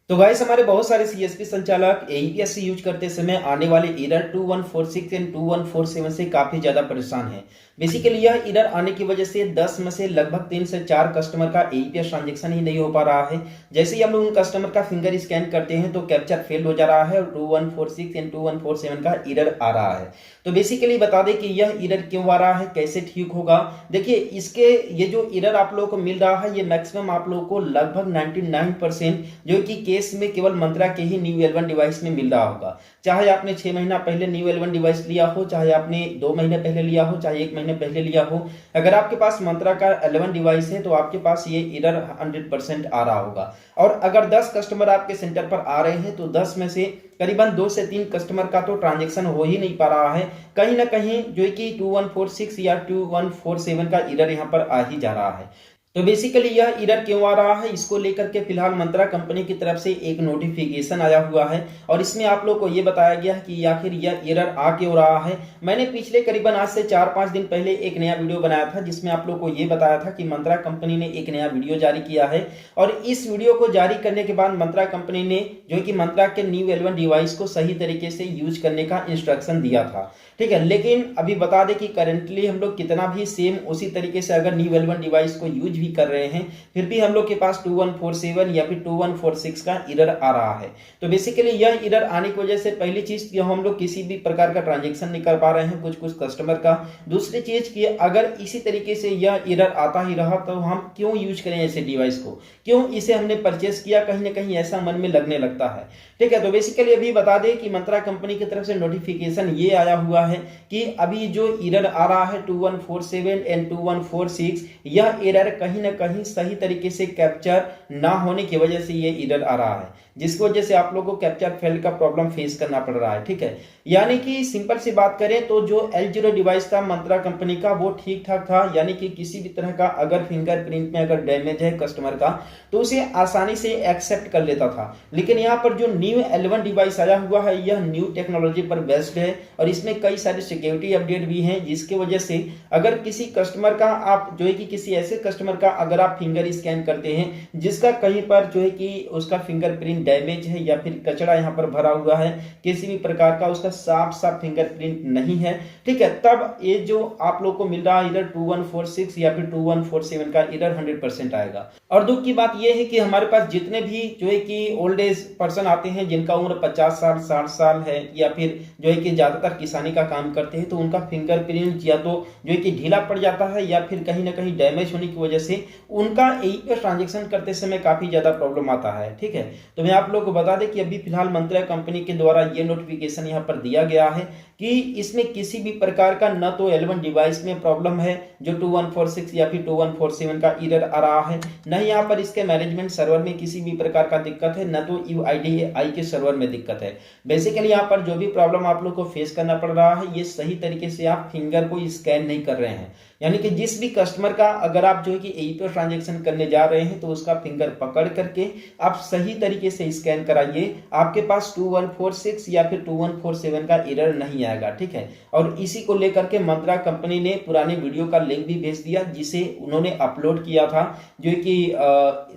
तो गाइस हमारे बहुत सारे सीएसपी संचालक एईपीएससी यूज करते समय आने वाले एरर 2146 एंड 2147 से काफी ज्यादा परेशान हैं। बेसिकली यह एरर आने की वजह से 10 में से लगभग 3 से 4 कस्टमर का एईपीएस ट्रांजैक्शन ही नहीं हो पा रहा है। जैसे ही हम लोग उन कस्टमर का फिंगर स्कैन करते हैं तो कैप्चर फेल हो जा रहा है और 2146 एंड 2147 का एरर आ रहा है। तो बेसिकली बता दें कि यह एरर क्यों आ रहा है, कैसे ठीक होगा। देखिए इसके ये जो एरर आप लोगों को मिल रहा है ये मैक्सिमम आप लोगों को लगभग 99% जो कि केस में केवल मंत्रा के ही न्यू L1 डिवाइस में मिल रहा होगा। चाहे आपने 6 महीना पहले न्यू L1 डिवाइस लिया हो, चाहे आपने 2 महीने पहले लिया हो, चाहे 1 महीने पहले लिया हो, अगर आपके पास मंत्रा का L1 डिवाइस है तो आपके पास ये एरर 100% आ रहा होगा। और अगर 10 कस्टमर आपके सेंटर पर आ रहे हैं तो 10 में से करीबन 2 से 3 कस्टमर का तो ट्रांजैक्शन हो ही नहीं पा रहा है, कहीं ना कहीं जो कि 2146 या 2147 का एरर यहाँ पर आ ही जा रहा है। तो बेसिकली यह एरर क्यों आ रहा है, इसको लेकर के फिलहाल मंत्रा कंपनी की तरफ से एक नोटिफिकेशन आया हुआ है और इसमें आप लोग को यह बताया गया है कि आखिर यह एरर आ क्यों रहा है। मैंने पिछले करीबन आज से 4-5 दिन पहले एक नया वीडियो बनाया था जिसमें आप लोग को यह बताया था कि मंत्रा कंपनी ने एक नया वीडियो जारी किया है और इस वीडियो को जारी करने के बाद मंत्रा कंपनी ने जो कि मंत्रा के न्यू L1 डिवाइस को सही तरीके से यूज करने का इंस्ट्रक्शन दिया था, ठीक है। लेकिन अभी बता दें कि करेंटली हम लोग कितना भी सेम उसी तरीके से अगर न्यू L1 डिवाइस को यूज भी कर रहे हैं फिर भी हम लोग के पास 2147 या फिर 2146 का एरर आ रहा है। तो बेसिकली यह एरर आने की वजह से पहली चीज कि हम लोग किसी भी प्रकार का ट्रांजैक्शन नहीं कर पा रहे हैं कुछ कस्टमर का। दूसरी चीज कि अगर इसी तरीके से यह एरर आता ही रहा तो हम क्यों यूज करें ऐसे डिवाइस को, क्यों इसे हमने परचेस किया, कहीं ना कहीं ऐसा मन में लगने लगता है, ठीक है। तो बेसिकली अभी बता दें कि मंत्रा कंपनी की तरफ से नोटिफिकेशन ये आया हुआ है कि अभी जो एरर आ रहा है 2147 एंड 2146 यह एरर कहीं ना कहीं सही तरीके से कैप्चर ना होने की वजह से ये एरर आ रहा है, जिसकी वजह से आप लोगों को कैप्चर फेल का प्रॉब्लम फेस करना पड़ रहा है, ठीक है। यानी कि सिंपल सी बात करें तो जो L0 डिवाइस था मंत्रा कंपनी का वो ठीक ठाक था, यानी कि किसी भी तरह का अगर फिंगरप्रिंट में अगर डैमेज है कस्टमर का तो उसे आसानी से एक्सेप्ट कर लेता था। लेकिन यहाँ पर जो न्यू L1 डिवाइस आया हुआ है यह न्यू टेक्नोलॉजी पर बेस्ड है और इसमें कई सारे सिक्योरिटी अपडेट भी हैं, जिसके वजह से अगर किसी कस्टमर का आप जो है कि किसी ऐसे कस्टमर का अगर आप फिंगर स्कैन करते हैं जिसका कहीं पर जो है कि उसका फिंगरप्रिंट डैमेज है या फिर कचरा यहाँ पर भरा हुआ है, किसी भी प्रकार का उसका साफ फिंगरप्रिंट नहीं है, ठीक है, तब ये जो आप लोग को मिल रहा है एरर 2146 या फिर 2147 का एरर 100% आएगा। और दुख की बात यह है कि हमारे पास जितने भी जो है कि ओल्ड एज पर्सन आते हैं जिनका उम्र 50 साल 60 साल है या फिर जो है कि ज्यादातर किसानी का काम करते हैं तो उनका फिंगरप्रिंट या तो जो है कि ढीला पड़ जाता है या फिर कहीं ना कहीं डैमेज होने की वजह से उनका एईपीएस ट्रांजैक्शन करते समय काफी ज्यादा प्रॉब्लम आता है, ठीक है। तो मैं आप लोग को बता दें कि अभी फिलहाल मंत्रा कंपनी के द्वारा ये नोटिफिकेशन यहाँ पर दिया गया है कि इसमें किसी भी प्रकार का न तो L1 डिवाइस में प्रॉब्लम है जो 2146 या फिर 2147 का एरर आ रहा है, न ही यहाँ पर इसके मैनेजमेंट सर्वर में किसी भी प्रकार का दिक्कत है, न तो UIDAI के सर्वर में दिक्कत है। बेसिकली यहाँ पर जो भी प्रॉब्लम आप लोग को फेस करना पड़ रहा है ये सही तरीके से आप फिंगर को स्कैन नहीं कर रहे हैं, यानी कि जिस भी कस्टमर का अगर आप जो है कि एईपीएस ट्रांजैक्शन करने जा रहे हैं तो उसका फिंगर पकड़ करके आप सही तरीके से स्कैन कराइए, आपके पास 2146 या फिर 2147 का एरर नहीं आएगा, ठीक है। और इसी को लेकर के मंत्रा कंपनी ने पुराने वीडियो का लिंक भी भेज दिया जिसे उन्होंने अपलोड किया था, जो कि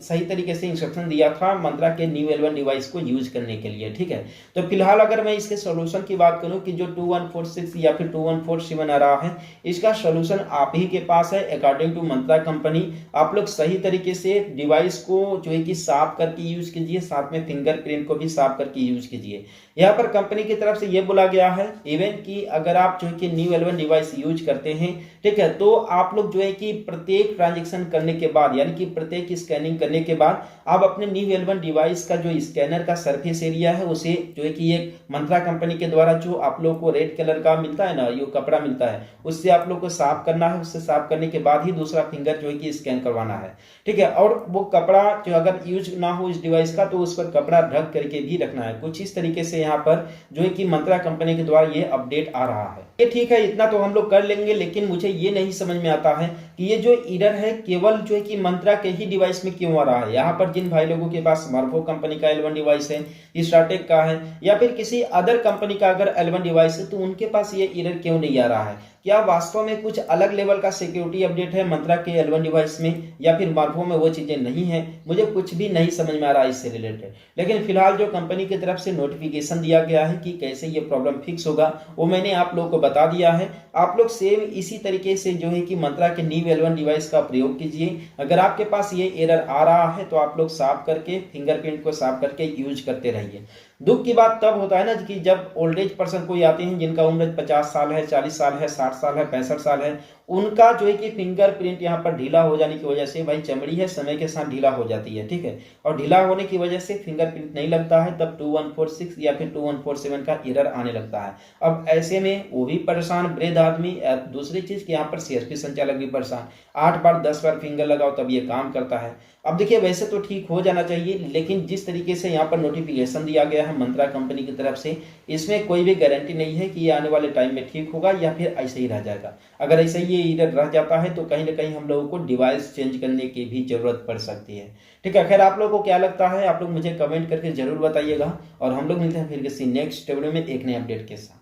सही तरीके से इंस्ट्रक्शन दिया था मंत्रा के न्यू L1 डिवाइस को यूज करने के लिए, ठीक है। तो फिलहाल अगर मैं इसके सोल्यूशन की बात करूं कि जो 2146 या फिर 2147 आ रहा है इसका सोल्यूशन आप ही के पास है। अकॉर्डिंग टू मंत्रा कंपनी आप लोग सही तरीके से डिवाइस को जो है कि साफ करके यूज कीजिए, साथ में फिंगरप्रिंट को भी साफ करके यूज कीजिए। यहाँ पर कंपनी की तरफ से ये बोला गया है इवन कि अगर आप जो है कि न्यू L1 डिवाइस यूज करते हैं, ठीक है, तो आप लोग जो है कि प्रत्येक ट्रांजैक्शन करने के बाद यानी कि प्रत्येक स्कैनिंग करने के बाद आप अपने न्यू L1 डिवाइस का जो स्कैनर का सरफेस एरिया है उसे जो है कि एक मंत्रा कंपनी के द्वारा जो आप लोग को रेड कलर का मिलता है ना, ये कपड़ा मिलता है, उससे आप लोग को साफ करना है। उससे साफ करने के बाद ही दूसरा फिंगर जो है कि स्कैन करवाना है, ठीक है। और वो कपड़ा जो अगर यूज ना हो इस डिवाइस का तो उस पर कपड़ा ढक करके भी रखना है। कुछ इस तरीके से यहाँ पर जो है कि मंत्रा कंपनी के द्वारा ये अपडेट आ रहा है। ये ठीक है, इतना तो हम लोग कर लेंगे, लेकिन मुझे ये नहीं समझ में आता है कि ये जो एरर है केवल जो है कि मंत्रा के ही डिवाइस में क्यों आ रहा है। यहाँ पर जिन भाई लोगों के पास मर्फो कंपनी का L1 डिवाइस है, स्टारटेक का है या फिर किसी अदर कंपनी का अगर L1 डिवाइस है, तो उनके पास ये एरर क्यों नहीं आ रहा है। क्या वास्तव में कुछ अलग लेवल का सिक्योरिटी अपडेट है मंत्रा के L1 डिवाइस में, या फिर मर्फो में वो चीजें नहीं है। मुझे कुछ भी नहीं समझ में आ रहा है इससे रिलेटेड। लेकिन फिलहाल जो कंपनी की तरफ से नोटिफिकेशन दिया गया है कि कैसे ये प्रॉब्लम फिक्स होगा, वो मैंने आप लोग को बता दिया है। आप लोग सेम इसी तरीके से जो है कि मंत्रा के न्यू L1 डिवाइस का प्रयोग कीजिए। अगर आपके पास ये एरर आ रहा है तो आप लोग साफ करके, फिंगरप्रिंट को साफ करके यूज करते रहिए। दुख की बात तब होता है ना कि जब ओल्ड एज पर्सन कोई आते हैं जिनका उम्र 50 साल है, 40 साल है, 60 साल है, 65 साल है, उनका जो है कि फिंगरप्रिंट यहाँ पर ढीला हो जाने की वजह से, भाई चमड़ी है समय के साथ ढीला हो जाती है, ठीक है, और ढीला होने की वजह से फिंगरप्रिंट नहीं लगता है, तब 2146 या फिर 2147 का एरर आने लगता है। अब ऐसे में वो भी परेशान, वृद्ध आदमी, दूसरी चीज कि यहाँ पर सीएसपी संचालक भी परेशान। 8 बार 10 बार फिंगर लगाओ तब ये काम करता है। अब देखिए, वैसे तो ठीक हो जाना चाहिए, लेकिन जिस तरीके से यहाँ पर नोटिफिकेशन दिया गया है मंत्रा कंपनी की तरफ से, इसमें कोई भी गारंटी नहीं है कि ये आने वाले टाइम में ठीक होगा या फिर ऐसे ही रह जाएगा। अगर ऐसे ही ये एरर रह जाता है तो कहीं ना कहीं हम लोगों को डिवाइस चेंज करने की भी जरूरत पड़ सकती है। ठीक है, खैर आप लोगों को क्या लगता है आप लोग मुझे कमेंट करके जरूर बताइएगा, और हम लोग मिलते हैं फिर किसी नेक्स्ट वीडियो में एक नए अपडेट के साथ।